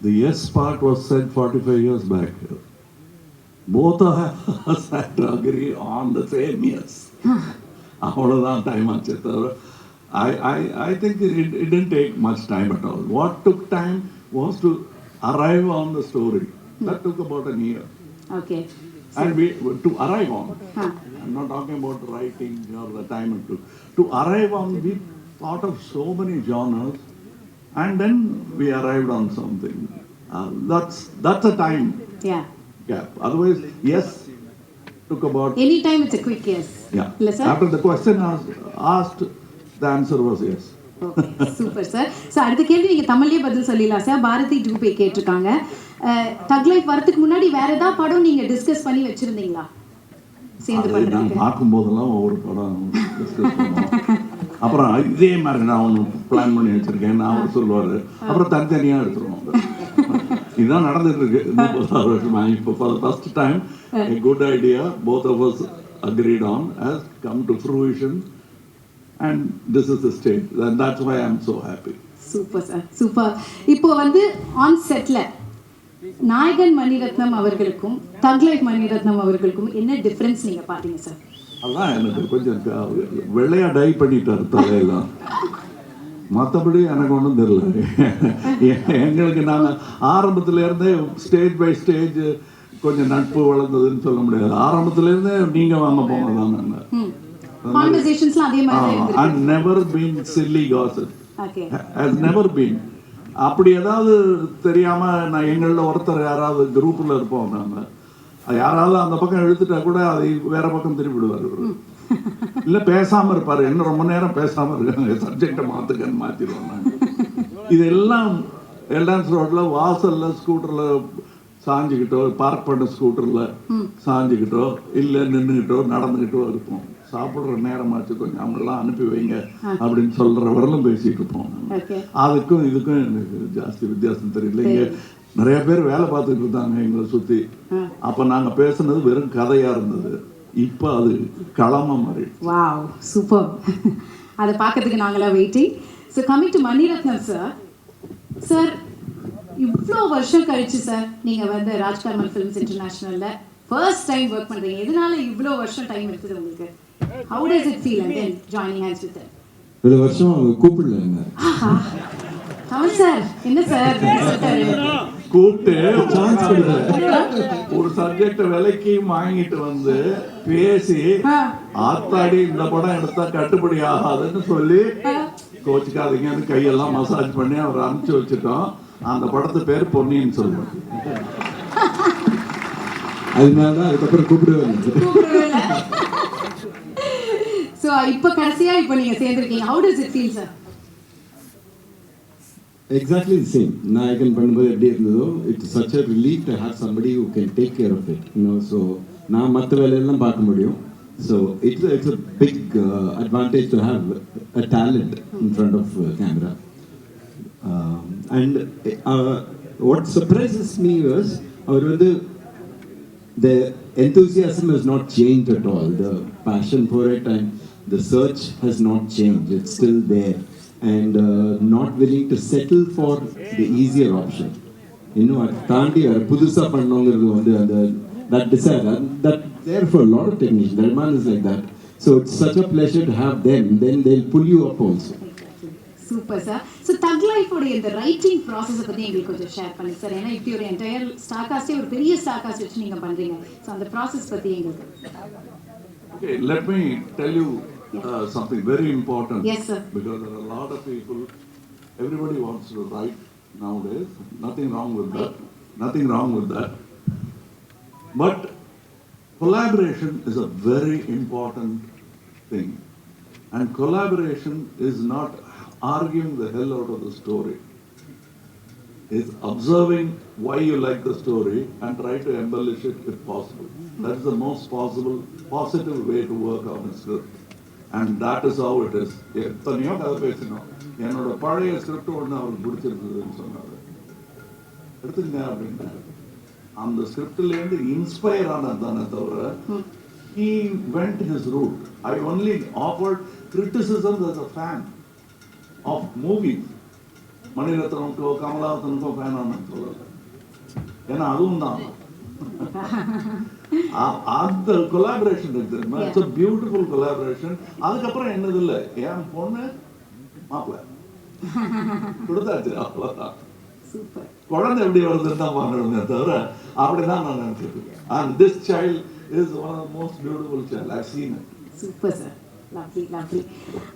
The yes part was said 45 years back. Both of us had to agree on the same yes. அவ்வளோதான் time ஆச்சு தவிர I think it didn't take much time at all. What took time was to arrive on the story. That took about a year. Okay. And we to arrive on. I'm not talking about writing or the time it took. To arrive on, we thought of so many genres, and then we arrived on something. That's a time Yeah. gap. Otherwise, yes, took about. Anytime it's a quick yes. Yeah. இல்ல sir? After the question asked, the answer was yes. Okay super sir. So அடுத்த கேள்வி நீங்கள் தமிழ்லேயே பதில் சொல்லிடலாம் sir. Bharathi 2 கேட்டிருக்காங்க. தக் life வரதுக்கு முன்னாடி வேற ஏதாவது படம் நீங்கள் டிஸ்கஸ் பண்ணி வச்சுருந்தீங்களா சேர்ந்து நான் பண்ணுறதுக்கு? பார்க்கும்போதெல்லாம் ஒவ்வொரு படம் டிஸ்கஸ் பண்ணுவோம். அப்புறம் இதே மாதிரி நான் ஒன்று பிளான் பண்ணி வச்சுருக்கேன், அவர் சொல்லுவார், அப்புறம் தனித்தனியாக எடுத்துருவோம். இதுதான் நடந்துட்டு இருக்கு 36 வருஷமா. இப்போ for the first time a good idea both of us agreed on has come to fruition, and this is the stage, and that's why I'm so happy. Super sir, super. இப்போ வந்து ஆன் செட்ல நாயகன் மணிரத்னம் அவர்களுக்கும் தக் life Mani Ratnam அவர்களுக்கும் என்ன difference நீங்க பாத்தீங்க சார்? அதான் எனக்கு கொஞ்சம் வெள்ளையா டை பண்ணிட்டார் தலையெல்லாம், மற்றபடி எனக்கு ஒன்றும் தெரியல. எங்களுக்கு நாங்கள் ஆரம்பத்திலேருந்தே ஸ்டேஜ் பை ஸ்டேஜ் கொஞ்சம் நட்பு வளர்ந்ததுன்னு சொல்ல முடியாது. ஆரம்பத்திலேருந்தே நீங்கள் வாங்க போங்க தான் நாங்கள். கான்வர்சேஷன்ஸ்லாம் அதே மாதிரி தான் இருந்திருக்கு. I've never been silly gossip. Okay. Has never been. அப்படி ஏதாவது தெரியாமல் நான் எங்களில் ஒருத்தர் யாராவது குரூப்பில் இருப்போம், நாங்கள் யாராவது அந்த பக்கம் இழுத்துட்டா கூட அதை வேற பக்கம் திருப்பிடுவார். இல்லை பேசாமல் இருப்பார், என்ன ரொம்ப நேரம் பேசாமல் இருக்காங்க, சப்ஜெக்டை மாற்றுக்கன்னு மாற்றிடுவோம் நாங்கள். இதெல்லாம் எல்டான்ஸ் ரோட்டில் வாசலில் ஸ்கூட்டரில் சாஞ்சிக்கிட்டோ, பார்க் பண்ண ஸ்கூட்டரில் சாஞ்சிக்கிட்டோ, இல்லை நின்றுக்கிட்டோ நடந்துக்கிட்டோ இருப்போம். சாப்பிட்ற நேரமாச்சு கொஞ்சம் அவங்களெல்லாம் அனுப்பி வைங்க அப்படின்னு சொல்கிற வரலும் பேசிகிட்டு இருப்போம். அதுக்கும் இதுக்கும் எனக்கு ஜாஸ்தி வித்தியாசம் தெரியல. இங்கே நிறைய பேர் வேலை பார்த்துட்டு இருந்தாங்க எங்களை சுற்றி. அப்போ நாங்கள் பேசுனது வெறும் கதையாக இருந்தது, இப்போ அது களமாக மாறி. Wow, super. அதை பார்க்கறதுக்கு நாங்களாம் waiting. So coming to Mani Ratnam sir. Sir, இவ்வளோ வருஷம் கழிச்சு சார் நீங்கள் வந்து ராஜ்கமல் ஃபிலிம்ஸ் இன்டர்நேஷ்னலில் ஃபர்ஸ்ட் டைம் ஒர்க் பண்ணுறீங்க. எதனால இவ்வளோ வருஷம் டைம் இருக்குது உங்களுக்கு? How does it feel and then joining hands with இவ்வளோ வருஷம் கூப்பிடல என்ன கமல் சார்? என்ன சார் கூப்பிட்டு சான்ஸ் கொடுக்கல, ஒரு சப்ஜெக்டை விலைக்கு வாங்கிட்டு வந்து பேசி ஆத்தாடி இந்த படம் எடுத்தா கட்டுப்படி ஆகாதுன்னு சொல்லி கோச்சுக்காதீங்கன்னு கையெல்லாம் மசாஜ் பண்ணி அவர் அனுப்பிச்சு வச்சுட்டோம். அந்த படத்து பேர் பொன்னியின் செல்வன். அதனால அதுக்கப்புறம் கூப்பிடுவே. ஸோ இப்போ கடைசியாக இப்போ நீங்கள் சேர்ந்துருக்கீங்க. How does it feel sir? Exactly the same. Nayakan பண்ணும்போது எப்படி இருந்ததோ, it's such a relief to have somebody who can take care of it, you know. So நான் மற்ற வேலையெல்லாம் பார்க்க முடியும். So it's a big advantage to have a talent in front of camera. And what surprises me was, அவர் வந்து the enthusiasm has not changed at all. The passion for it and the search has not changed. It's still there, and not willing to settle for the easier option. இன்னும் அது தாண்டி புதுசாக பண்ணணுங்கிறது வந்து அந்த that desire that there for a lot of technicians. That man is like that. So it's such a pleasure to have them. Then they'll pull you up also. Super sir. So தக் லைஃபோடைய இந்த writing ப்ராசஸை பற்றி எங்களுக்கு கொஞ்சம் share பண்ணுங்க sir. ஏன்னா இப்படி ஒரு என்டையர் ஸ்டார் காஸ்டே, ஒரு பெரிய ஸ்டார் காஸ்ட் வச்சு நீங்கள் பண்ணுறீங்க. ஸோ அந்த ப்ராசஸ் பற்றி எங்களுக்கு. Okay, let me tell you something very important. Yes, sir. Because there are a lot of people, everybody wants to write nowadays. Nothing wrong with that. Nothing wrong with that. But collaboration is a very important thing. And collaboration is not arguing the hell out of the story. It's observing why you like the story and try to embellish it if possible. That is the most possible, positive way to work on a script. And that is how it is. எத்தனையோ கதை பேசணும். என்னோட பழைய script ஒன்று அவருக்கு பிடிச்சிருந்ததுன்னு சொன்னார், எடுத்துங்க அப்படின்னா அந்த ஸ்கிரிப்ட்லேருந்து இன்ஸ்பயர் ஆனது தானே தவிர he went his route. I only offered criticism as a fan of movies. மணிரத்னமுக்கோ கமலஹாசனுக்கோ ஃபேன் ஆனேன்னு சொல்லலை. ஏன்னா அதுவும் தான் அந்த கொலாபரேஷன் இருக்குது. It's a beautiful collaboration. அதுக்கப்புறம் என்னது இல்லை, என் பொண்ணு மாப்பிள்ள கொடுத்தாச்சு, அவ்வளோதான். குழந்தை எப்படி வருதுன்னு தான் பார்க்கணுமே தவிர அப்படிதான் நான் நினைச்சிட்டு இருக்கேன். And this child is one of the most beautiful child I've seen it. Super sir, lovely.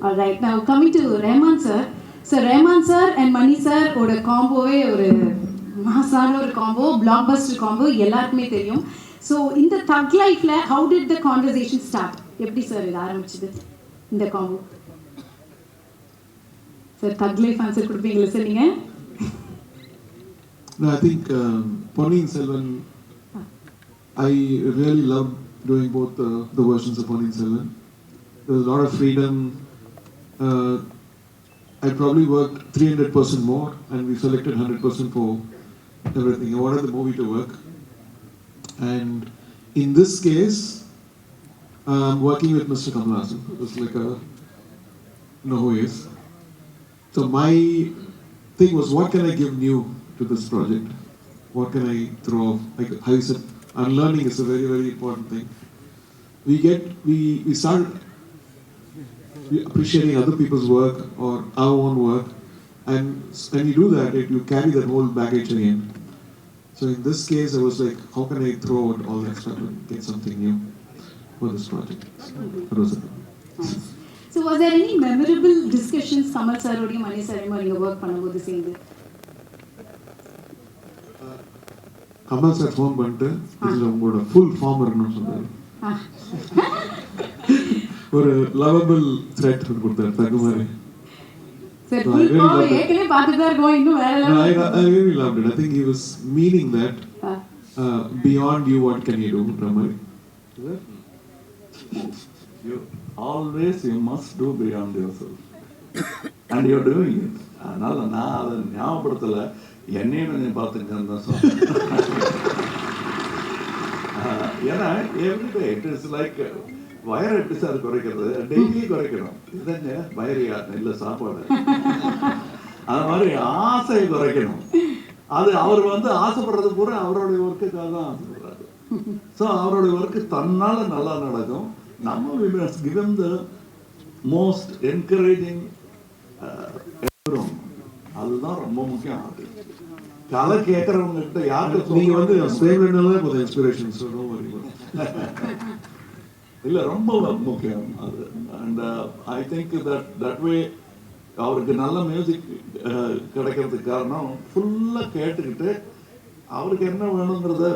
All right, now coming to Rahman sir. So Rahman sir and Mani sir ஓட காம்போவே ஒரு மாசான ஒரு காம்போ, பிளாக்பஸ்டர் காம்போ, எல்லாருக்குமே தெரியும். So இந்த தக் லைஃப்ல how did the conversation start? எப்படி சார் இது ஆரம்பிச்சது இந்த காம்போ? சார் தக் லைஃப் ஆன்சர் கொடுப்பீங்களா சார் நீங்க? No, I think Ponniyin Selvan, I really love doing both the versions of Ponniyin Selvan. There was a lot of freedom. I probably worked 300% more, and we selected 100% for everything. I wanted the movie to work. And in this case, working with Mr. Kamal Haasan, it was like a, you know who he is. So my thing was, what can I give new to this project? What can I throw off? Like how you said, unlearning is a very, very important thing. We started appreciating other people's work or our own work, and when you do that, you carry that whole baggage again. So in this case, I was like, how can I throw out all that stuff and get something new for this project? That was it. So was there any memorable discussions Kamal sir or Mani sir நீங்க work பண்ணும்போது சேர்ந்து? Kamal sir phone பண்ணிட்டு இதில் உங்களோட full form இருக்கணும்னு சொன்னார். ஒரு lovable thread கொடுத்தாரு தகு மாதிரி. Sir, full power ஏற்கனவே பார்த்துட்டு தான் இருக்கோம், இன்னும் வேற level. I really loved it. I think he was meaning that beyond you, what can you do? Ramari. You must do beyond yourself. And you're doing it. அதனால நான் அதை ஞாபகப்படுத்தலை, என்னையும் கொஞ்சம் பார்த்துக்கன்னு தான் சொன்னேன். ஏன்னா everyday it is like wire எப்படி sir குறைக்கிறது, டெய்லி குறைக்கணும். இதுங்க வயரியா இல்லை சாப்பாடு, அது மாதிரி ஆசையை குறைக்கணும். அது அவர் ஆசைப்படுறது பூரா அவருடைய ஒர்க்குக்காக தான் ஆசைப்படுறாரு. ஸோ அவருடைய ஒர்க்கு தன்னால் நல்லா நடக்கும். நம்ம we must give him the most encouraging environment. அதுதான் ரொம்ப முக்கியம். அது கலை கேட்கறவங்க கிட்ட யாருக்கு நீங்க ஸ்பேம்லனால போத இன்ஸ்பிரேஷன் சொல்றோம் இல்ல, ரொம்ப முக்கியம் அது. And I think that way அவருக்கு நல்ல மியூசிக் கிடைக்கிறதுக்கு காரணம் ஃபுல்லா கேட்டுக்கிட்டு அவருக்கு என்ன வேணுங்கிறத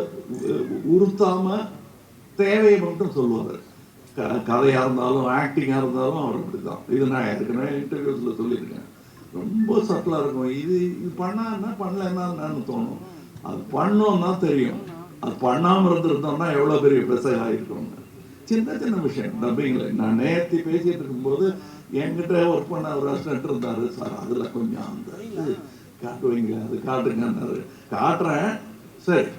உறுத்தாம தேவையை மட்டும் சொல்லுவார். கதையா இருந்தாலும் ஆக்டிங்கா இருந்தாலும் அவர் அப்படிதான். இது நான் ஏற்கனவே இன்டர்வியூஸ்ல சொல்லியிருக்கேன். ரொம்ப சட்டிலா இருக்கும். இது பண்ணா என்ன, பண்ணல என்னன்னு தோணும். அது பண்ணோம்னா தெரியும். அது பண்ணாம இருந்திருந்தோம்னா எவ்வளவு பெரிய பெசை ஆயிருக்கும். சின்ன சின்ன விஷயம் டப்பிங்ல. நான் நேர்த்தி பேசிட்டு இருக்கும்போது என்கிட்ட ஒர்க் பண்ண ஒரு அசிஸ்டன்ட் இருந்தாரு. சார் அதுல கொஞ்சம் அந்த இது காட்டுவீங்க, அது காட்டுங்கன்னாரு. காட்டுறேன், சரி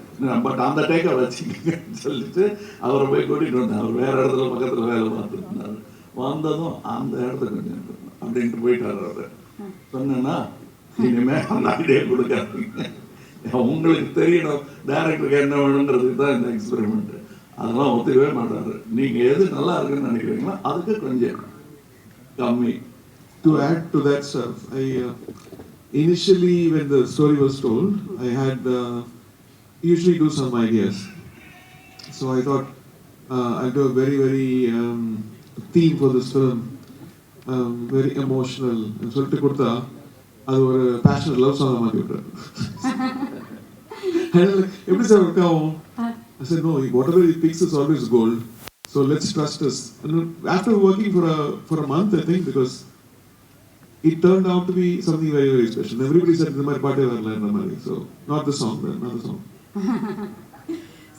பட் அந்த டேக்கை வச்சுக்கன்னு சொல்லிட்டு அவரை போய் கூட்டிட்டு வந்தேன். அவர் வேற இடத்துல பக்கத்துல வேலை பார்த்துட்டு இருந்தாரு. வந்ததும் அந்த இடத்துக்கு கொஞ்சம் அப்படின்ட்டு போயிட்டாரு. அவரு சொன்னா, இனிமே அந்த ஐடியா கொடுக்காதீங்க, உங்களுக்கு தெரியணும் டைரக்டருக்கு என்ன வேணுங்கிறதுக்கு தான் இந்த எக்ஸ்பெரிமெண்ட். அதெல்லாம் ஒத்துக்கவே மாட்டாரு. நீங்க எது நல்லா இருக்குன்னு நினைக்கிறீங்களோ அதுக்கு கொஞ்சம் கம்மி. To add to that stuff, initially when the story was told, I had usually do some ideas. So I thought I'll do a very, very theme for this film, very emotional. And சொல்லிட்டு கொடுத்தா அது ஒரு passionate love song மாத்தி விட்டாரு. எப்படி sir work ஆகும்? I said, no, whatever he picks is always gold. So let's trust us. And after working for a month, I think, because it turned out to be something very, very special. Everybody said, "This is my party varla." So not the song, but another song.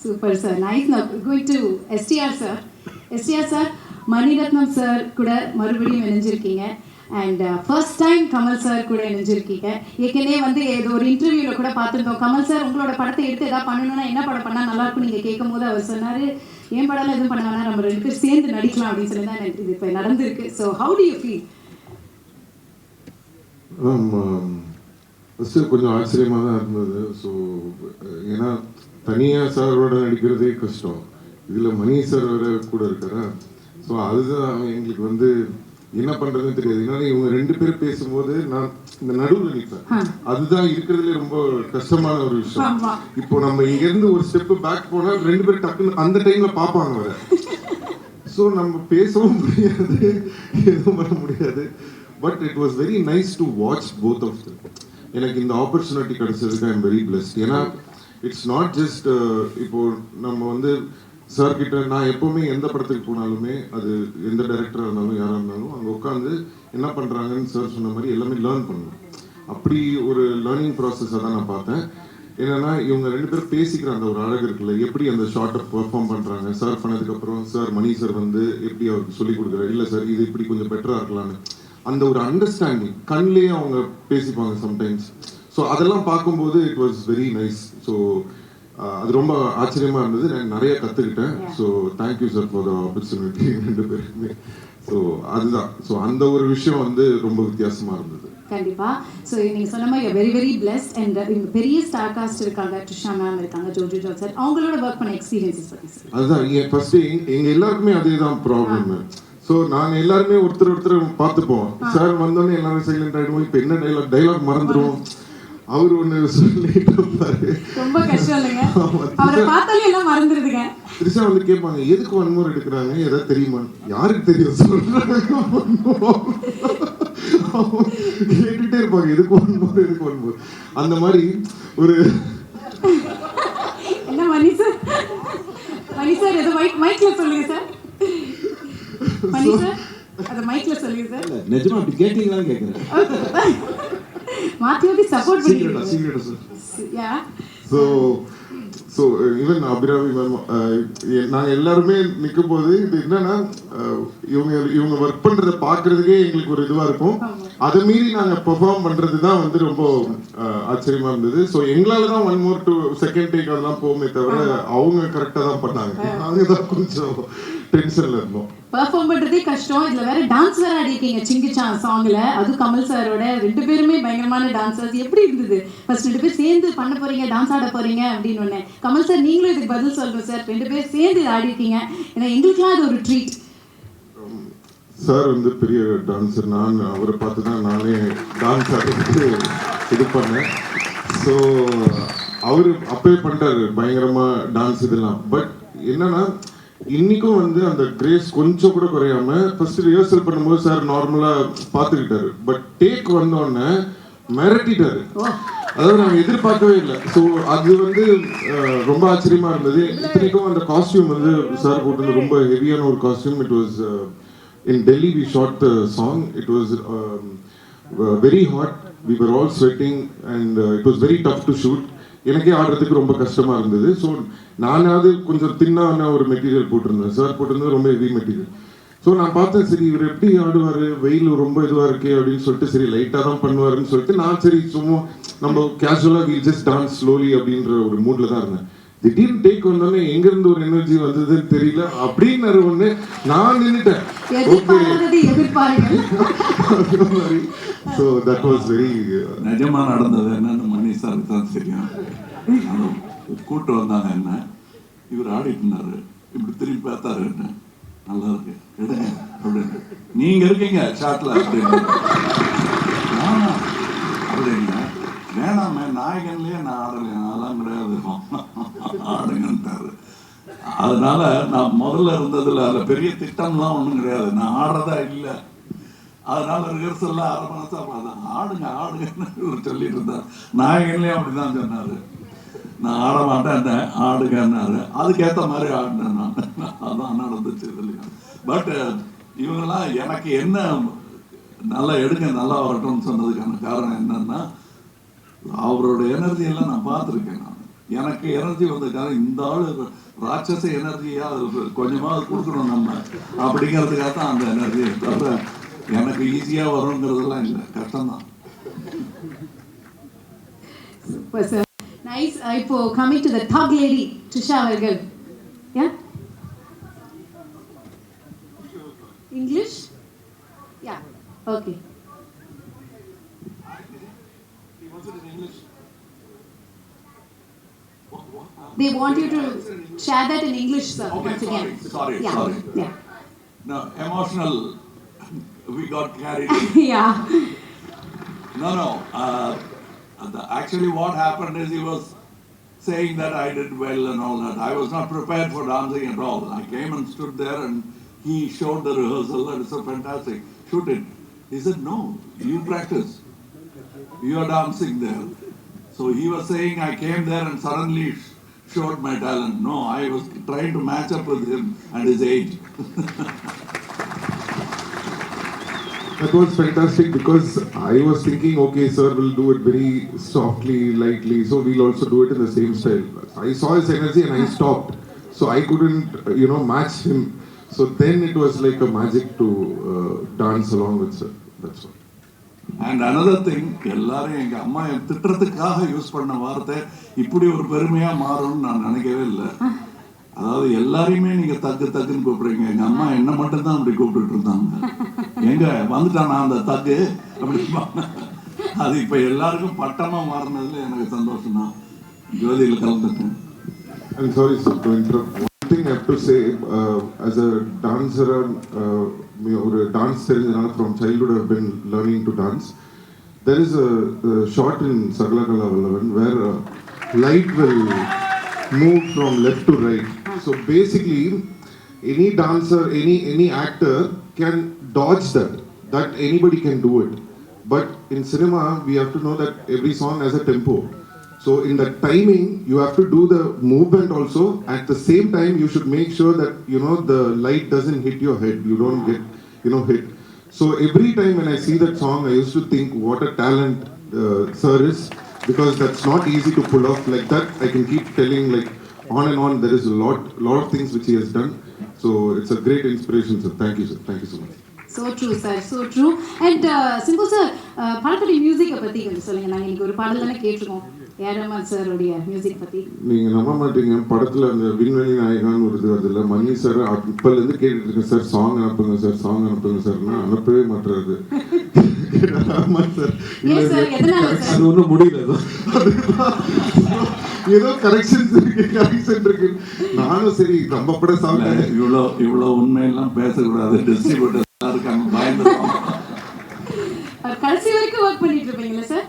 Super sir, nice. Now going to STR sir. STR sir, Mani Ratnam sir kuda மறுபடியும் இணைஞ்சிருக்கீங்க. And first time Kamal sir கூட இணைஞ்சிருக்கீங்க. ஏற்கனவே ஏதோ ஒரு இன்டர்வியூல கூட பார்த்துருந்தோம், கமல் சார் உங்களோட படத்தை எடுத்து எதாவது பண்ணணும்னா என்ன படம் பண்ணால் நல்லா இருக்கும் நீங்கள் கேட்கும் போது அவர் சொன்னார், என் படம் எதுவும் பண்ண வேணா, நம்ம 2 பேர் சேர்ந்து நடிக்கலாம் அப்படின்னு சொல்லி தான் இது இப்போ நடந்திருக்கு. So how to you feel? First கொஞ்சம் ஆச்சரியமாக தான் இருந்தது. ஸோ ஏன்னா தனியாக சாரோட நடிக்கிறதே கஷ்டம், இதில் மணி சார் வேறு கூட இருக்காரா. ஸோ அதுதான் எங்களுக்கு வந்து என்ன பண்ணுறதுன்னு தெரியாது. ஏன்னா இவங்க 2 பேரும் பேசும்போது நான் இந்த நடுவில் நிற்பேன். அதுதான் இருக்கிறதுலே ரொம்ப கஷ்டமான ஒரு விஷயம். இப்போ நம்ம இங்கேருந்து ஒரு ஸ்டெப்பு பேக் போனால் 2 பேரும் டக்குன்னு அந்த டைமில் பார்ப்பாங்க வர. ஸோ நம்ம பேசவும் முடியாது, எதுவும் பண்ண முடியாது. But it was very nice to watch both of them. எனக்கு இந்த ஆப்பர்ச்சுனிட்டி கிடைச்சதுக்கு ஐ எம் வெரி பிளஸ்ட். ஏன்னா இட்ஸ் நாட் ஜஸ்ட் இப்போ நம்ம வந்து சார் கிட்ட நான் எப்போவுமே எந்த படத்துக்கு போனாலுமே அது எந்த டைரக்டராக இருந்தாலும் யாராக இருந்தாலும் அங்கே உட்காந்து என்ன பண்ணுறாங்கன்னு சார் சொன்ன மாதிரி எல்லாமே லேர்ன் பண்ணணும். அப்படி ஒரு லேர்னிங் ப்ராசஸை தான் நான் பார்த்தேன். என்னன்னா இவங்க 2 பேரும் பேசிக்கிற அந்த ஒரு அழகு இருக்குல்ல, எப்படி அந்த ஷார்ட்டை பெர்ஃபார்ம் பண்ணுறாங்க. சார் பண்ணதுக்கப்புறம் சார் மணி சார் வந்து எப்படி அவருக்கு சொல்லிக் கொடுக்குறாரு, இல்லை சார் இது இப்படி கொஞ்சம் பெட்டராக இருக்கலான்னு அந்த ஒரு அண்டர்ஸ்டாண்டிங் கண்ணிலேயே அவங்க பேசிப்பாங்க சம்டைம்ஸ். ஸோ அதெல்லாம் பார்க்கும்போது it was very nice. So அது ரொம்ப ஆச்சரியமா இருந்தது. நான் நிறைய கற்றுக்கிட்டேன். So thank you sir for the opportunity 2 பேருக்குமே. ஸோ அதுதான். ஸோ அந்த ஒரு விஷயம் வந்து ரொம்ப வித்தியாசமாக இருந்தது. கண்டிப்பா. ஸோ நீங்க சொன்ன மாதிரி வெரி வெரி பிளஸ்ட். அண்ட் இங்க பெரிய ஸ்டார் காஸ்ட் இருக்காங்க, ட்ரிஷா மேம் இருக்காங்க, ஜோஜோ ஜான் சார், அவங்களோட ஒர்க் பண்ண எக்ஸ்பீரியன்ஸஸ் பத்தி சார். அதுதான் ஃபர்ஸ்ட் எங்க எல்லாருக்குமே அதே தான் ப்ராப்ளம். ஸோ நாங்கள் எல்லாருமே ஒருத்தர் பார்த்துப்போம். சார் வந்தோடனே எல்லாரும் சைலண்ட் ஆகிடுவோம். இப்போ என்ன டைலாக் மறந்துடுவோம். அவர் ஒன்று சொல்லிட்டு இருப்பாரு. ரொம்ப கஷ்டம் இல்லைங்க, அவரை பார்த்தாலே எல்லாம் மறந்துடுதுங்க. த்ரிஷா வந்து கேட்பாங்க எதுக்கு வன்மோர் எடுக்கிறாங்க, ஏதாவது தெரியுமா, யாருக்கு தெரியும் சொல்றாங்க. கேட்டுட்டே இருப்பாங்க எதுக்கு வன்மோர் அந்த மாதிரி ஒரு என்ன மணி சார் ஏதோ மைக்ல சொல்லுங்க சார். மணி சார் அத மைக்ல சொல்லுங்க சார். நிஜமா அப்படி கேட்டீங்களான்னு கேக்குறேன். மாத்தியோடி சப்போர்ட் பண்ணீங்க. சீக்கிரம் sir. Yeah so even Abirami ma'am நாங்கள் எல்லாருமே நிற்கும் போது இது என்னன்னா இவங்க ஒர்க் பண்ணுறதை பார்க்கறதுக்கே எங்களுக்கு ஒரு இதுவாக இருக்கும். அதை மீறி நாங்கள் பெர்ஃபார்ம் பண்ணுறது தான் வந்து ரொம்ப ஆச்சரியமாக இருந்தது. ஸோ எங்களால் தான் 1 more to second take அதெல்லாம் போகுமே தவிர அவங்க கரெக்டாக தான் பண்ணாங்க. நாங்கள் தான் கொஞ்சம் டென்ஷனில் இருந்தோம். பெர்ஃபார்ம் பண்றதே கஷ்டம். இதுல வேற டான்ஸ் வேற ஆடிருக்கீங்க சிங்கிச்சா சாங்ல. அது கமல் சாரோட 2 பேருமே பயங்கரமான டான்சர்ஸ். எப்படி இருந்தது ஃபர்ஸ்ட் 2 பேர் சேர்ந்து பண்ண போறீங்க, டான்ஸ் ஆட போறீங்க அப்படின்னு ஒண்ணு. கமல் சார் நீங்களும் இதுக்கு பதில் சொல்லுங்க சார். 2 பேர் சேர்ந்து ஆடிருக்கீங்க, ஏன்னா எங்களுக்குலாம் அது ஒரு ட்ரீட். சார் வந்து பெரிய டான்ஸர். நான் அவரை பார்த்து தான் நானே டான்ஸ் ஆடுறதுக்கு இது பண்ணேன். ஸோ அவர் அப்பவே பண்ணிட்டாரு பயங்கரமா டான்ஸ் இதெல்லாம். பட் என்னன்னா இன்னைக்கும் வந்து அந்த கிரேஸ் கொஞ்சம் கூட குறையாம ஃபர்ஸ்ட் ரிஹர்சல் பண்ணும்போது சார் நார்மலா பார்த்துக்கிட்டாரு. பட் டேக் வந்தோடனே மிரட்டிட்டாரு. அதாவது நாங்கள் எதிர்பார்க்கவே இல்லை. ஸோ அது வந்து ரொம்ப ஆச்சரியமா இருந்தது. இத்தனைக்கும் அந்த காஸ்டியூம் வந்து சார் போட்டு ரொம்ப ஹெவியான ஒரு costume. It was in Delhi we shot the song. It was very hot. We were all sweating and it was very tough to shoot. எனக்கே ஆடுறதுக்கு ரொம்ப கஷ்டமா இருந்தது. ஸோ நானாவது கொஞ்சம் தின்னான ஒரு மெட்டீரியல் போட்டிருந்தேன். சார் போட்டிருந்தது ரொம்ப ஹெவி மெட்டீரியல். ஸோ நான் பார்த்தேன் சரி இவர் எப்படி ஆடுவார், வெயில் ரொம்ப இதுவாக இருக்கே அப்படின்னு சொல்லிட்டு சரி லைட்டாக தான் பண்ணுவாருன்னு சொல்லிட்டு நான் சரி சும்மா நம்ம கேஷுவலாக வி ஜஸ்ட் டான்ஸ் ஸ்லோலி அப்படின்ற ஒரு மூடில் தான் இருந்தேன். திடீர்னு டேக் வந்தோடனே எங்கேருந்து ஒரு எனர்ஜி வந்ததுன்னு தெரியல. அப்படின்னு ஒன்று நான் நின்றுட்டேன். ஸோ தட் வாஸ் வெரி நிஜமா நடந்தது என்னன்னு மணி சாருக்கு தான் தெரியும். கூட்டு வந்தாங்க என்ன, இவர் ஆடிட்டு இருந்தாரு, இப்படி திரும்பி பார்த்தாரு என்ன, நல்லா இருக்கு எடுங்க அப்படின்னு, நீங்க இருக்கீங்க ஷாட்ல அப்படின்னு அப்படிங்க, வேணாமே நாயகன்லயே நான் ஆடலையா, அதெல்லாம் கிடையாது ஆடுங்கன்ட்டாரு. அதனால நான் முதல்ல இருந்ததுல அதுல பெரிய திட்டம்லாம் ஒன்றும் கிடையாது, நான் ஆடுறதா இல்லை. அதனால ரிஹர்சல்லாம் 1/2 மாதம் ஆடுங்க ஆடுங்கன்னு இவர் சொல்லிட்டு இருந்தார். நாயகன்லேயும் அப்படிதான் சொன்னாரு, நான் ஆட மாட்டேன் ஆடுங்கன்னாரு. அதுக்கேற்ற மாதிரி ஆடினேன் நான். அதான் நடந்துச்சு இல்லையா. பட் இவங்கெல்லாம் எனக்கு என்ன நல்லா எடுங்க நல்லா வரட்டும்னு சொன்னதுக்கான காரணம் என்னன்னா அவரோட எனர்ஜி எல்லாம் நான் பார்த்துருக்கேன். நான் எனக்கு எனர்ஜி வந்ததுக்காக இந்த ஆள் ராட்சச எனர்ஜியா கொஞ்சமாவது கொடுக்கணும் நம்ம அப்படிங்கிறதுக்காக தான் அந்த எனர்ஜியை தவிர எனக்கு ஈஸியா வருங்கிறதெல்லாம் இல்லை, கஷ்டம்தான். நைஸ். இப்போ coming to the top lady Trisha அவர்கள். Yeah English yeah okay. They want you to share that in English, sir. Okay, once again. sorry. Yeah. No, emotional. We got carried. Yeah. No. Actually, what happened is he was saying that I did well and all that. I was not prepared for dancing at all. I came and stood there and he showed the rehearsal and it's so fantastic. Shoot it. He said, no, you practice. You are dancing there. So he was saying I came there and suddenly showed my talent. No, I was trying to match up with him and his age. That was fantastic because I was thinking, okay, sir will do it very softly, lightly, so we'll also do it in the same style. I saw his energy and I stopped. So I couldn't, match him. So then it was like a magic to dance along with sir. That's all. And another thing, எல்லாரும் எங்க அம்மா என் திட்டத்துக்காக use பண்ண வார்த்தை இப்படி ஒரு பெருமையா மாறும்னு நான் நினைக்கவே இல்லை. அதாவது எல்லாரையுமே நீங்க தக்குன்னு கூப்பிடுறீங்க. எங்க அம்மா என்ன மட்டும் தான் அப்படி கூப்பிட்டு இருந்தாங்க. எங்க வந்துட்டானா அந்த தக்கு அப்படிம்பாங்க. அது இப்ப எல்லாருக்கும் பட்டமா மாறினதுல எனக்கு சந்தோஷம் தான். ஜோதியில கலந்துட்டேன். I'm sorry sir to interrupt. One thing I have to say, as a dancer, or a dance தெரிஞ்சனால from childhood I've been learning to dance. There is a shot in Sagalakala Vallavan where light will move from left to right. So basically, any dancer, any actor can dodge that anybody can do it. But in cinema, we have to know that every song has a tempo. So in the timing, you have to do the movement also. At the same time, you should make sure that, the light doesn't hit your head. You don't get, hit. So every time when I see that song, I used to think what a talent sir is. Because that's not easy to pull off like that. I can keep telling like on and on. There is a lot of things which he has done. So it's a great inspiration, sir. Thank you, sir. Thank you so much. So true, sir. So true. And Simbu sir, படத்துடைய மியூசிக்கை பற்றி கொஞ்சம் சொல்லுங்க. நாங்கள் இன்னைக்கு ஒரு பாடல் தானே கேட்டிருக்கோம். ஏரமன் சாருடைய மியூசிக் பற்றி. நீங்க நம்ப மாட்டீங்க, படத்துல அந்த விண்வெளி நாயகன் ஒரு இது வருது இல்லை, மணி சார் இப்போலேருந்து கேட்டுட்டு இருக்கேன் சார், சாங் அனுப்புங்க சார்னா அனுப்பவே மாட்டுறாரு. அது ஒன்றும் முடியல. ஏதோ கரெக்ஷன் இருக்கு. நானும் சரி நம்ம பட சாங் இவ்வளோ உண்மையெல்லாம் பேசக்கூடாது. டிஸ்ட்ரிபியூட்டர் இருக்காங்க, பயந்துருவாங்க. கடைசி வரைக்கும் ஒர்க் பண்ணிட்டு இருப்பீங்களா சார்?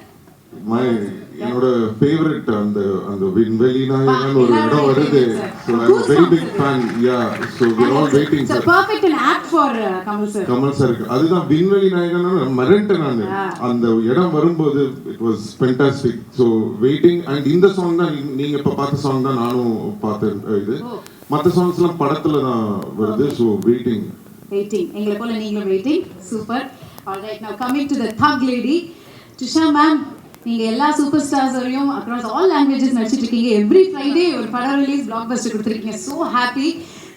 என்னோட ஃபேவரட் அந்த விண்வெளி நாயகன் ஒரு இடம் வருது. So I'm a very big fan. Yeah, so we're all waiting sir. So perfect an act for Kamal sir. அதுதான் விண்வெளி நாயகன் மறந்துட்டேன் நான். அந்த இடம் வரும்போது it was fantastic. So waiting, and இந்த சாங் தான் நீங்க இப்ப பார்த்த சாங் தான் நானும் பார்த்தேன். இது மற்ற சாங்ஸ்லாம் படத்துல தான் வருது. So waiting. எங்களை போல நீங்களும் waiting. Super. All right, now coming to the thug lady, Trisha ma'am. நீங்கள் எல்லா சூப்பர் ஸ்டார்ஸையும் அக்ராஸ் ஆல் லாங்குவேஜஸ் நடிச்சிட்டு இருக்கீங்க. எவ்ரி ஃப்ரைடே ஒரு படம் ரிலீஸ் பிளாக் பஸ்டர் கொடுத்துருக்கீங்க. So happy.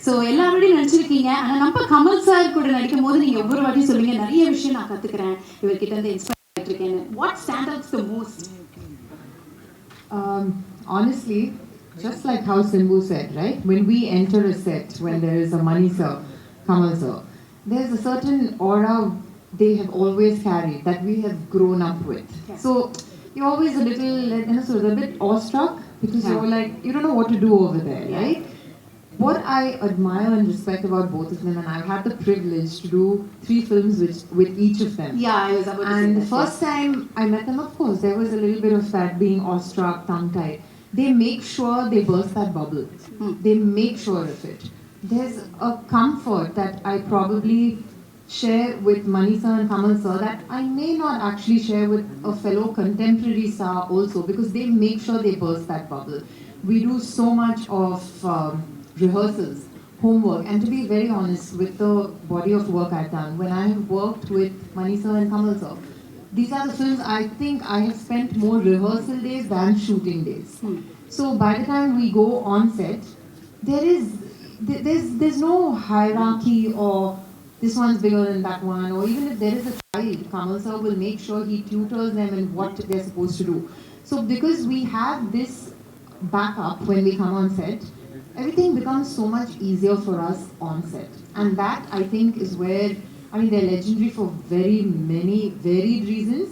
ஸோ எல்லாரோடையும் நடிச்சிருக்கீங்க. ஆனால் நம்ம கமல் சார் கூட நடிக்கும் போது நீங்கள் ஒவ்வொரு வாட்டியும் சொல்லுவீங்க, நிறைய விஷயம் நான் கற்றுக்கிறேன், இவர்கிட்ட இருந்து இன்ஸ்பயர் ஆகிட்டு இருக்கேன்னு. What stand outs the most? Honestly, just like how Simbu said, right? When we enter a set, when there is a Mani sir, Kamal sir, there's a certain aura they have always carried that we have grown up with. Yes. So you're always a little, so a bit awestruck because you're like, you don't know what to do over there, right? What I admire and respect about both of them, and I've had the privilege to do 3 films with each of them. Yeah, I was about to say And that, the first time I met them, of course, there was a little bit of that being awestruck, tongue-tied. They make sure they burst that bubble. They make sure of it. There's a comfort that I probably share with Mani sir and Kamal sir that I may not actually share with a fellow contemporary star also, because they make sure they burst that bubble. We do so much of rehearsals, homework, and to be very honest, with the body of work I've done, when I have worked with Mani sir and Kamal sir, these are the films I think I have spent more rehearsal days than shooting days. So by the time we go on set, there's no hierarchy or this one's bigger than that one, or even if there is a child, Kamal sir will make sure he tutors them in what they're supposed to do. So because we have this backup when we come on set, everything becomes so much easier for us on set. And that, I think, is where, they're legendary for very many varied reasons,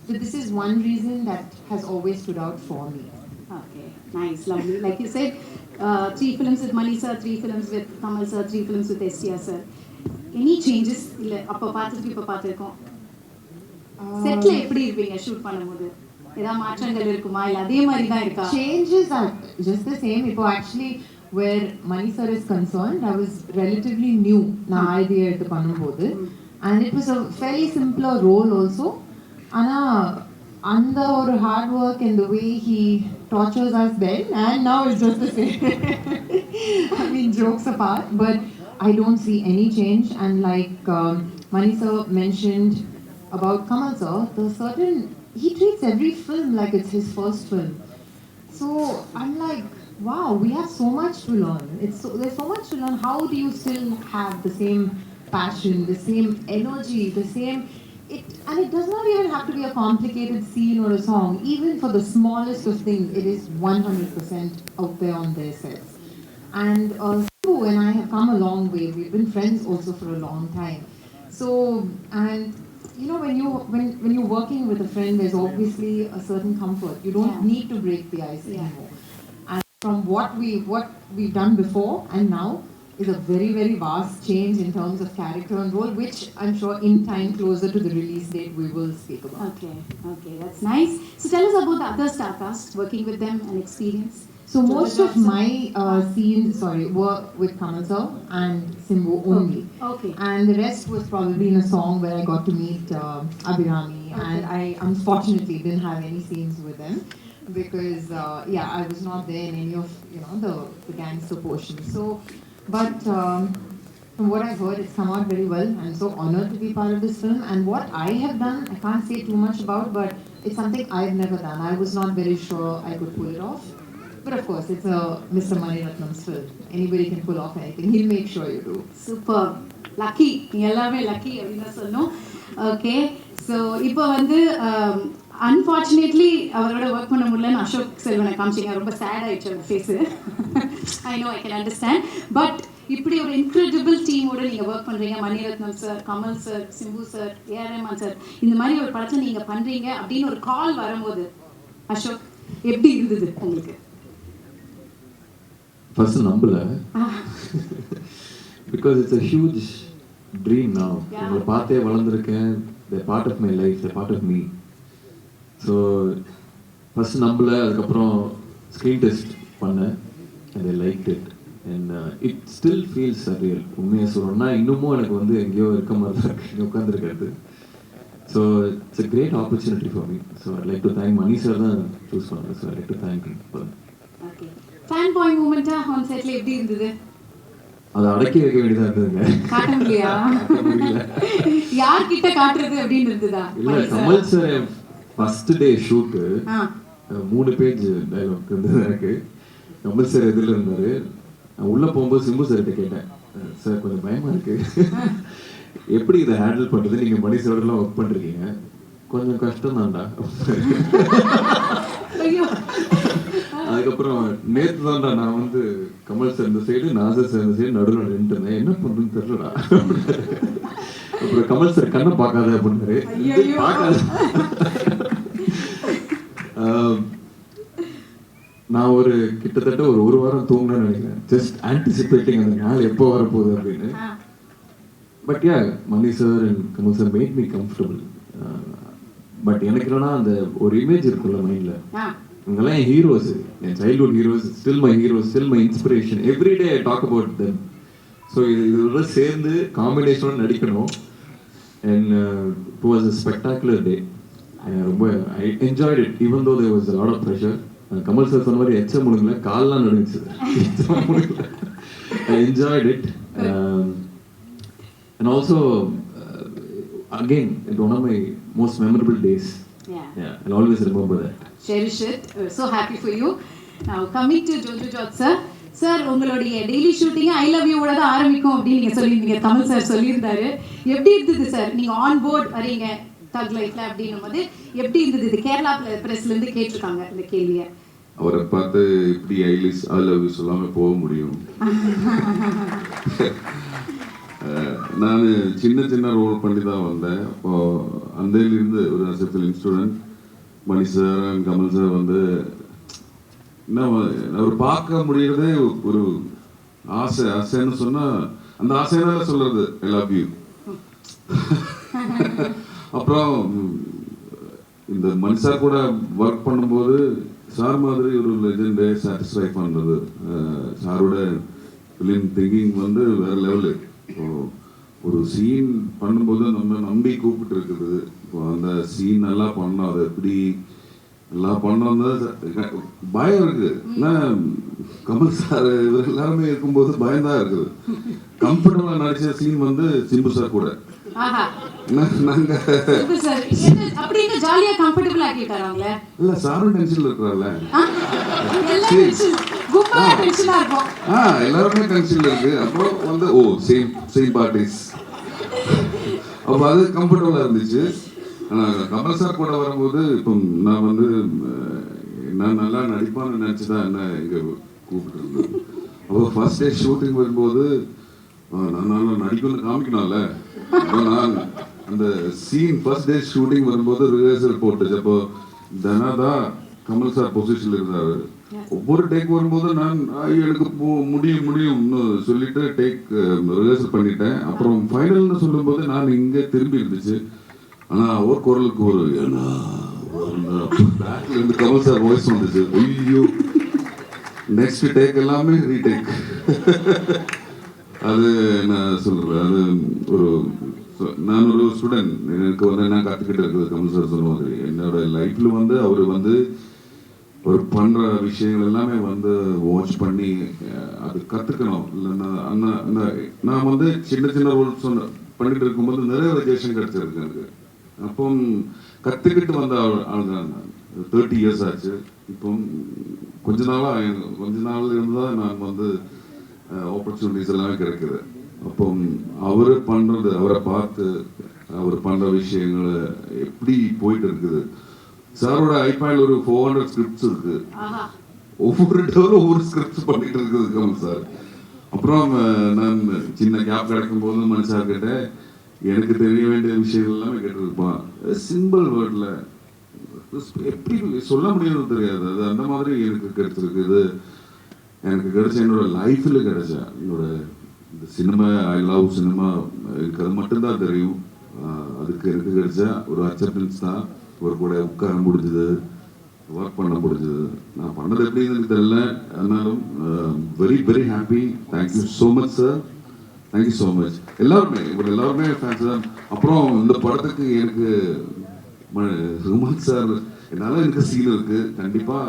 but this is one reason that has always stood out for me. Okay. Nice, lovely. Like you said, 3 films with Mani sir, 3 films with Kamal sir, 3 films with STR sir. Any changes? இல்ல அப்ப பார்த்துட்டு இப்ப பார்த்திருக்கோம். செட்ல எப்படி இருப்பீங்க shoot பண்ணும்போது? ஏதாவது மாற்றங்கள் இருக்குமா இல்ல அதே மாதிரி தான் இருக்கா? Changes are just the same. Actually, where Mani sir is concerned, I was relatively new na idea eduthu பண்ணும்போது, and it was a fairly simpler role also. Ana under or hard work and the way he tortures us then, and now it's just the same. I mean, jokes apart, but I don't see any change. And like Mani sir mentioned about Kamal sir, he treats every film like it's his first film. So I'm like, wow, we have so much to learn. There's so much to learn. How do you still have the same passion, the same energy, the same and it does not even have to be a complicated scene or a song. Even for the smallest of things, it is 100% out there on their sets. And Simbu and I have come a long way. We've been friends also for a long time. So, and you know, when you're working with a friend, there's obviously a certain comfort. You don't need to break the ice anymore. And from what we've done before and now is a very, very vast change in terms of character and role, which I'm sure in time closer to the release date we will speak about. Okay, that's nice. So tell us about the other star cast, working with them and experience. So most of my scenes, were with Kamal sir and Simbu only. Okay. And the rest was probably in a song where I got to meet Abhirami, and I unfortunately didn't have any scenes with them because I was not there in any of the gangster portions. So, but from what I've heard, it's come out very well. I'm so honored to be part of this film, and what I have done, I can't say too much about, but it's something I've never done. I was not very sure I could pull it off. But of course, it's a Mr. Mani Ratnam's film. Anybody can pull off anything. He'll make sure you do. Super. Lucky. எல்லாமே lucky அப்படினா சொல்லணும். Okay. So இப்போ வந்து unfortunately அவரோட work பண்ண முடியலன்னு அசோக் செல்வனை காமிச்சிங்க. ரொம்ப chat ஆயிடுச்சு அந்த face. I know, I can understand. But இப்படி ஒரு இன்க்ரெடிபிள் டீமோட நீங்க ஒர்க் பண்றீங்க. Maniratnam sir, Kamal sir, Simbu sir, A R Rahman sir, இந்த மாதிரி ஒரு படத்தை நீங்க பண்றீங்க அப்படின்னு ஒரு கால் வரும்போது அசோக் எப்படி இருந்தது உங்களுக்கு? ஃபர்ஸ்ட் நம்பல, because it's a huge dream now. உங்களை பார்த்தே வளர்ந்துருக்கேன். they're part of my life, they're part of me. So first நம்பல. அதுக்கப்புறம் ஸ்க்ரீன் டெஸ்ட் பண்ணேன் and they liked it, and it still feels surreal. உண்மையாக சொல்லணும்னா இன்னமும் எனக்கு வந்து எங்கேயோ இருக்க மாதிரி தான் இருக்கு இங்கே உட்காந்துருக்கிறது. So it's a great opportunity for me. So I'd like to thank Mani sir தான் சூஸ் பண்ணேன். So I'd like to thank him for that. Okay. Fan boy மூமெண்டா ஆன் செட்ல எப்படி இருந்தது? அதை அடக்கி வைக்க வேண்டியதா இருந்ததுங்க. காட்ட முடியலையா? யார் கிட்ட காட்டுறது அப்படின்னு இருந்ததா? இல்ல, Kamal sir first day shoot 3 page dialogue இருந்தது எனக்கு. கமல் சார் எதிரில் இருந்தாரு. நான் உள்ள போகும்போது சிம்பு சார்கிட்ட கேட்டேன், சார் கொஞ்சம் பயமா இருக்கு, எப்படி இதை ஹேண்டில் பண்றது? நீங்க மணி சார்லாம் ஒர்க் பண்றீங்க, கொஞ்சம் கஷ்டம் தான்டா. அதுக்கப்புறம் நேற்று தான்டா நான் வந்து கமல் சார் இந்த சைடு, நாசர் சார் இந்த சைடு நடுவில் நின்று இருந்தேன், என்ன பண்றதுன்னு தெரியலடா. அப்புறம் கமல் சார் கண்ணை பார்க்காத அப்படின்னாரு. பார்க்காத. நான் ஒரு கிட்டத்தட்ட ஒரு வாரம் தூங்கினேன்னு நினைக்கிறேன், ஜஸ்ட் ஆன்டிசிபேட்டிங் அந்த நாள் எப்போ வரப்போகுது அப்படின்னு. But yeah, Mani sir and Kamal sir made me comfortable. But எனக்கு என்னன்னா அந்த ஒரு இமேஜ் இருக்குல்ல மைண்ட்ல, இவங்கெல்லாம் என் ஹீரோஸ், என் childhood heroes, still my heroes, still my inspiration, everyday I talk about them. So இதோட சேர்ந்து காம்பினேஷனோட நடிக்கணும். And it was a spectacular day. ரொம்ப I enjoyed it, even though there was a lot of pressure. Kamal sir சொன்ன மாதிரி எச்ச முடுங்கல, கால்லாம் நடுங்குச்சு. ஐ enjoyed it. And also, again, it's one of my most memorable days. Yeah, I'll always remember that. Cherish it. We're so happy for you. Now, coming to Jojo George sir. Sir, உங்களுடைய daily shooting I love யூவோட தான் ஆரம்பிக்கும் அப்படின்னு நீங்க சொல்லியிருந்தீங்க. Kamal sir சொல்லியிருந்தாரு. எப்படி இருந்தது sir நீங்க ஆன் போர்ட் வரீங்க தக் லைஃப்ல அப்படின்னும் போது எப்படி இருந்தது? இது கேரளா பிரஸ்ல இருந்து கேட்டிருக்காங்க இந்த கேள்வியை. அவரை பார்த்து எப்படி ஐ லவ் யூ சொல்லாம போக முடியும்? நான் சின்ன ரோல் பண்ணி தான் வந்தேன். அப்போ அந்தையிலிருந்து ஒரு அசெப்டல் student Mani sir and Kamal sir வந்து அவர் பார்க்க முடியறதே ஒரு ஆசைன்னு சொன்னா அந்த ஆசைனால சொல்றது ஐ லவ் யூ. அப்புறம் இந்த மனுஷா கூட ஒர்க் பண்ணும்போது சார் மாதிரி ஒரு லெஜெண்டை சாட்டிஸ்ஃபை பண்ணுறது, சாரோட ஃபிலிம் திங்கிங் வந்து வேற லெவலு. ஒரு சீன் பண்ணும்போது நம்ம நம்பி கூப்பிட்டு இருக்குது. இப்போ அந்த சீன் நல்லா பண்ணோம், அது எப்படி எல்லாம் பண்ணோம் பயம் இருக்கு. ஏன்னா கமல் சார் இவர் எல்லாருமே இருக்கும்போது பயம்தான் இருக்குது. கம்ஃபர்டபுளாக நடிச்ச சீன் வந்து சிம்பு சார் கூட நாங்க இல்ல சாரும் டென்ஷன்ல இருக்கிறாங்க. எல்லாருமே டென்ஷன்ல இருக்கு. அப்புறம் வந்து சேம் பார்ட்டிஸ், அப்போ அது கம்ஃபர்டபுளா இருந்துச்சு. ஆனா கமல் சார் கூட வரும்போது இப்போ நான் வந்து நான் நல்லா நடிப்பான்னு நினைச்சுதான் என்ன இங்க கூப்பிட்டு இருந்தது. அப்போ ஃபர்ஸ்ட் டே ஷூட்டிங் வரும்போது நான் நல்லா நடிக்கணும்னு காமிக்கணும்ல. நான் அந்த சீன் ஃபர்ஸ்ட் டே ஷூட்டிங் வரும்போது ரிஹர்சல் போட்டுச்சு. அப்போ தனாதான் கமல் சார் பொசிஷன்ல இருந்தாரு. ஒவ்வொரு டேக் வரும்போது நான் எனக்கு முடியும்னு சொல்லிட்டு டேக் ரிஹர்சல் பண்ணிட்டேன். அப்புறம் ஃபைனல்னு சொல்லும்போது நான் இங்கே திரும்பி இருந்துச்சு. ஆனா அவர் குரலுக்கு ஒரு பேக்ல இருந்து கமல் சார் வாய்ஸ் வந்துச்சு. ஐயோ, நெக்ஸ்ட் டேக் எல்லாமே ரீடேக். அது நான் சொல்றேன், அது ஒரு நான் ஒரு ஸ்டூடெண்ட், எனக்கு வந்து என்ன கற்றுக்கிட்டு இருக்குது. கமல் சார் சொல்ல மாதிரி என்னோட லைஃப்ல வந்து அவர் வந்து ஒரு பண்ற விஷயங்கள் எல்லாமே வந்து வாட்ச் பண்ணி அது கற்றுக்கணும். இல்லைன்னா நான் வந்து சின்ன சின்ன ரோல்ஸ் பண்ணிட்டு இருக்கும்போது நிறைய ரிஜெக்ஷன் கிடைச்சிருக்கு எனக்கு. அப்போ கற்றுக்கிட்டு வந்த ஆள் தான் நான். 30 years ஆச்சு. இப்போ கொஞ்ச நாள் இருந்தால் நான் வந்து ஆப்பர்ச்சுனிட்டிஸ் எல்லாமே கிடைக்குது. அப்போ அவரை பார்த்து அவர் பண்ற விஷயங்கள் எப்படி போயிட்டு இருக்குது. சாரோட ஐபேட்ல ஒரு 400 ஸ்கிரிப்ட்ஸ் இருக்கு. ஒவ்வொரு டோரும் ஒவ்வொரு ஸ்கிரிப்ட்ஸ் பண்ணிட்டு இருக்குது கமல் சார். அப்புறம் நான் சின்ன கேப் கிடைக்கும் போது மனுஷார்கிட்ட எனக்கு தெரிய வேண்டிய விஷயங்கள் எல்லாமே கேட்டிருப்பான். சிம்பிள் வேர்ட்ல எப்படி சொல்ல முடியும்னு தெரியாது. அது அந்த மாதிரி எனக்கு கிடைச்சிருக்கு. இது எனக்கு கிடைச்ச என்னோட லைஃப்ல கிடைச்ச என்னோட இந்த சினிமா, ஐ லவ் சினிமா, எனக்கு அது மட்டும்தான் தெரியும். அதுக்கு எனக்கு கிடைச்ச ஒரு அக்செப்டன்ஸ் தான். ஒரு கூட உட்கார முடிஞ்சது, ஒர்க் பண்ண முடிஞ்சது. நான் பண்ணது எப்படின்னு எனக்கு தெரியல. ஆனாலும் very very happy. Thank you so much sir, thank you so much. எல்லாருமே ஃபேன்ஸ் தான். அப்புறம் இந்த படத்துக்கு எனக்கு ருமான் சார், என்னால் எனக்கு சீன் இருக்கு, கண்டிப்பா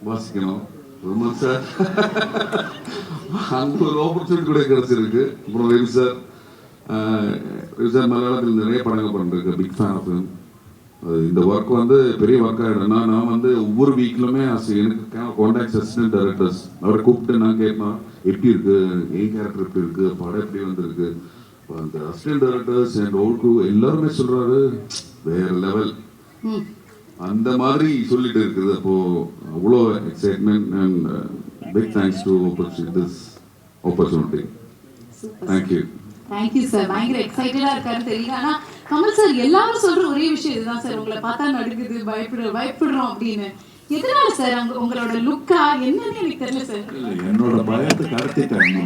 வாசிக்கணும். ருமான் சார் அங்கே ஒரு ஆப்பர்ச்சுனிட்டி கூட கிடைச்சிருக்கு. அப்புறம் ரவி சார் மலையாளத்தில் நிறைய படங்கள் பண்ணிருக்கு. Big fan of him. இந்த ஒர்க் வந்து பெரிய ஒர்க் ஆகிடும். நான் வந்து ஒவ்வொரு வீக்லுமே எனக்கு கான்டாக்ட் அசிஸ்டன்ட் டைரக்டர்ஸ் அவரை கூப்பிட்டு நான் கேட்பேன், எப்படி இருக்கு, என் கேரக்டர் எப்படி இருக்கு, படம் எப்படி வந்திருக்கு. அந்த assistant directors and all crew எல்லாருமே சொல்றாரு வேற லெவல், அந்த மாதிரி சொல்லிட்டு இருக்குது. அப்போ அவ்வளோ excitement and big thanks to this opportunity. Thank you. Thank you sir. பயங்கர எக்ஸைட்டடா இருக்காரு தெரியுது. ஆனா கமல் சார் எல்லாரும் சொல்ற ஒரே விஷயம் இதுதான் சார், உங்களை பார்த்தா நடுக்குது, பயப்படுறோம் அப்படின்னு. எதனால சார் உங்களோட லுக்கா என்னன்னு எனக்கு தெரியல சார். என்னோட பயத்தை கடத்திட்டாங்க.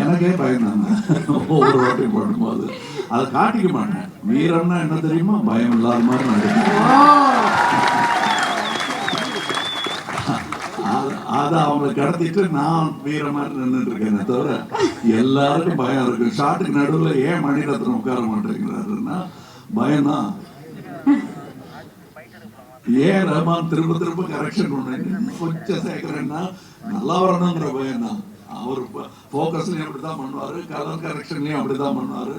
எனக்கே பயம் தாங்க ஒவ்வொரு வாட்டி பண்ணும்போது. அதை காட்டிக்க மாட்டேன். வீரம்னா என்ன தெரியுமா, பயம் இல்லாத மாதிரி நடக்கும். அதை அவங்களை கடத்திட்டு நான் வீர மாதிரி நின்றுட்டு இருக்கேனே தவிர எல்லாருக்கும் பயம் இருக்கு. ஷாட்டுக்கு நடுவில் ஏன் மணிரத்னம் உட்கார மாட்டேங்கிறாருன்னா பயம்தான். ஏன் ரஹ்மான் திரும்ப கரெக்ஷன் பண்ண கொஞ்சம் சேர்க்கிறேன்னா நல்லா வரணுங்கிற பயம் தான். அவர் ஃபோக்கஸ்லையும் அப்படிதான் பண்ணுவாரு, கலர் கரெக்ஷன்லையும் அப்படிதான் பண்ணுவாரு.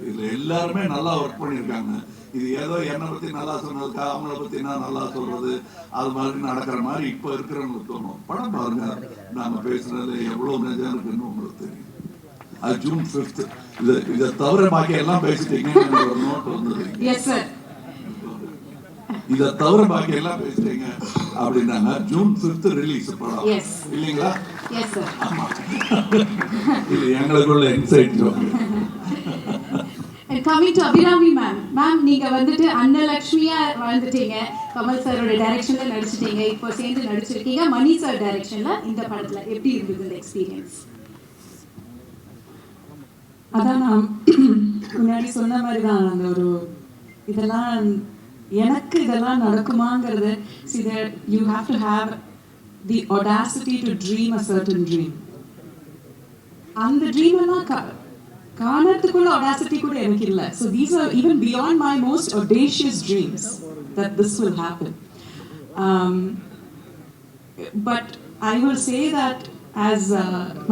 இதுல எல்லாருமே நல்லா ஒர்க் பண்ணியிருக்காங்க. இது ஏதோ என்னை பத்தி நல்லா சொன்னது, அவங்கள பத்தி நான் நல்லா சொல்றது, அது மாதிரி நடக்கிற மாதிரி இப்ப இருக்கிறவங்களுக்கு தோணும். படம் பாருங்க, நாம பேசுறது எவ்வளவு நிஜம் இருக்குன்னு உங்களுக்கு தெரியும். அது ஜூன் 5th. இதை தவிர பாக்கி எல்லாம் பேசிட்டீங்கன்னு ஒரு நோட் வந்தது. இதை தவிர பாக்கி எல்லாம் பேசிட்டீங்க அப்படின்னாங்க. ஜூன் 5th ரிலீஸ் படம் இல்லைங்களா? ஆமா, இது எங்களுக்குள்ள inside joke. coming to Abhirami ma'am. Ma'am, நீங்க வந்துட்டு அன்னலக்ஷ்மியா வாழ்ந்துட்டீங்க, கமல் சாரோட டைரக்ஷன்ல நடிச்சிட்டீங்க, இப்போ சேர்ந்து நடிச்சிருக்கீங்க மணி சார் டைரக்ஷன்ல. இந்த படத்துல எப்படி இருந்தது இந்த எக்ஸ்பீரியன்ஸ்? அதான் நான் முன்னாடி சொன்ன மாதிரி தான், அந்த ஒரு இதெல்லாம் எனக்கு இதெல்லாம் நடக்குமாங்கிறது, see that you have to have the audacity to dream a certain dream. அந்த ட்ரீம் எல்லாம் காணறதுக்குள்ள audacity கூட எனக்கு இல்லை. So these are even beyond my most audacious dreams that this will happen. But I will say that as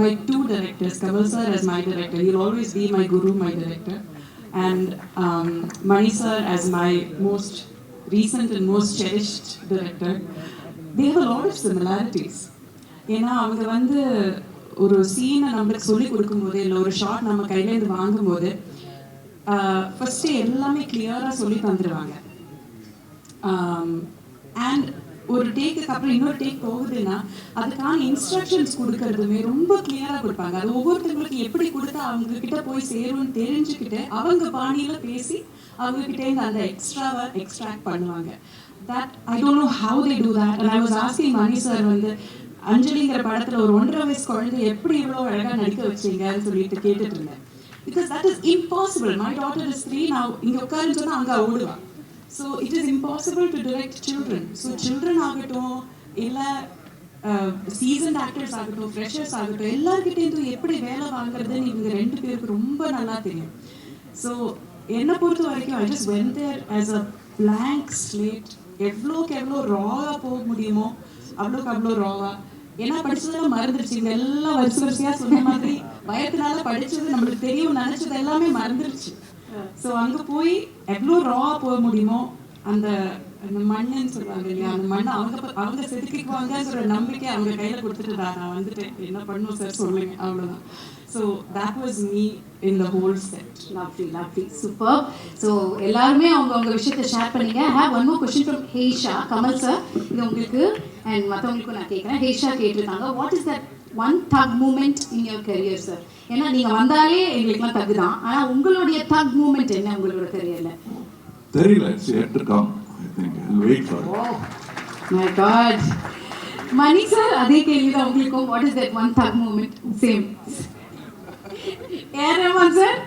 my two directors, Kamal sir as my director, he'll always be my guru, my director, and Mani sir as my most recent and most cherished director. They have a lot of similarities. ஏன்னா அவங்க வந்து ஒரு சீனை நம்மளுக்கு சொல்லி கொடுக்கும்போது, இல்லை ஒரு ஷாட் நம்ம கையிலேருந்து வாங்கும்போது ஃபர்ஸ்ட்டு எல்லாமே கிளியராக சொல்லி தந்துடுவாங்க. அண்ட் ஒரு டேக்குக்கு அப்புறம் இன்னொரு டேக் போகுதுன்னா அதுக்கான இன்ஸ்ட்ரக்ஷன்ஸ் கொடுக்கறதுமே ரொம்ப கிளியராக கொடுப்பாங்க. அது ஒவ்வொருத்தவங்களுக்கு எப்படி கொடுத்தா அவங்க கிட்ட போய் சேரும்னு தெரிஞ்சுக்கிட்டு அவங்க பாணியில் பேசி அவங்க கிட்டேருந்து அந்த எக்ஸ்ட்ராவை எக்ஸ்ட்ராக்ட் பண்ணுவாங்க. That I don't know how they do that. And I was asking Mani sir வந்து அஞ்சலிங்கிற படத்துல ஒரு 1.5 வயசு குழந்தை எப்படி இவ்வளோ அழகா நடிக்க வச்சீங்கன்னு சொல்லிட்டு கேட்டுட்டு இருந்தேன். Because that is impossible. My daughter is 3 now. இங்க உட்காருன்னு சொன்னா அங்க ஓடுவா. So it is impossible to direct children. So children ஆகட்டும், இல்ல seasoned actors ஆகட்டும், freshers ஆகட்டும், எல்லார்கிட்டேருந்து எப்படி வேலை வாங்குறதுன்னு இவங்க 2 பேருக்கு ரொம்ப நல்லா தெரியும். So என்னை பொறுத்த வரைக்கும் I just went there as a blank slate. எவ்வளோக்கு எவ்வளோ ராவாக போக முடியுமோ அவ்வளோக்கு அவ்வளோ ராவா. ஏன்னா படிச்சதெல்லாம் மறந்துருச்சு. இங்கே எல்லாம் வரிசையாக சொன்ன மாதிரி பயத்தினால படித்தது நம்மளுக்கு தெரியும் நினச்சது எல்லாமே மறந்துருச்சு. ஸோ அங்கே போய் எவ்வளோ ராவாக போக முடியுமோ அந்த மண்ணுன்னு சொல்லுவாங்க இல்லையா, அந்த மண்ணை அவங்க செதுக்கிக்குவாங்கங்கிற நம்பிக்கை அவங்க கையில் கொடுத்துட்டு நான் வந்துட்டேன். என்ன பண்ணுவோம் சார் சொல்லுங்க, அவ்வளோதான். So that was me in the whole set. Lovely, superb. So எல்லாருமே அவங்க விஷயத்தை ஷேர் பண்ணீங்க. I have one more question from Heisha. Kamal sir, இது உங்களுக்கு and மற்றவங்களுக்கும் நான் கேட்குறேன். Heisha கேட்டிருக்காங்க, what is that one thug moment in your career sir? ஏன்னா நீங்கள் வந்தாலே எங்களுக்குலாம் தகு தான், ஆனால் உங்களுடைய thug moment என்ன உங்களோட கரியரில்? தெரியல, it's yet to come. I think I'll wait for it. Oh my God. Mani sir, அதே கேள்வி தான் உங்களுக்கும். What is that one thug moment? Same. ஏன் ரஹ்மான் சார்,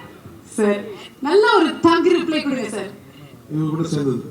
சார் நல்ல ஒரு தக் ரிப்ளை கொடுங்க சார். இவங்க கூட சேர்ந்தது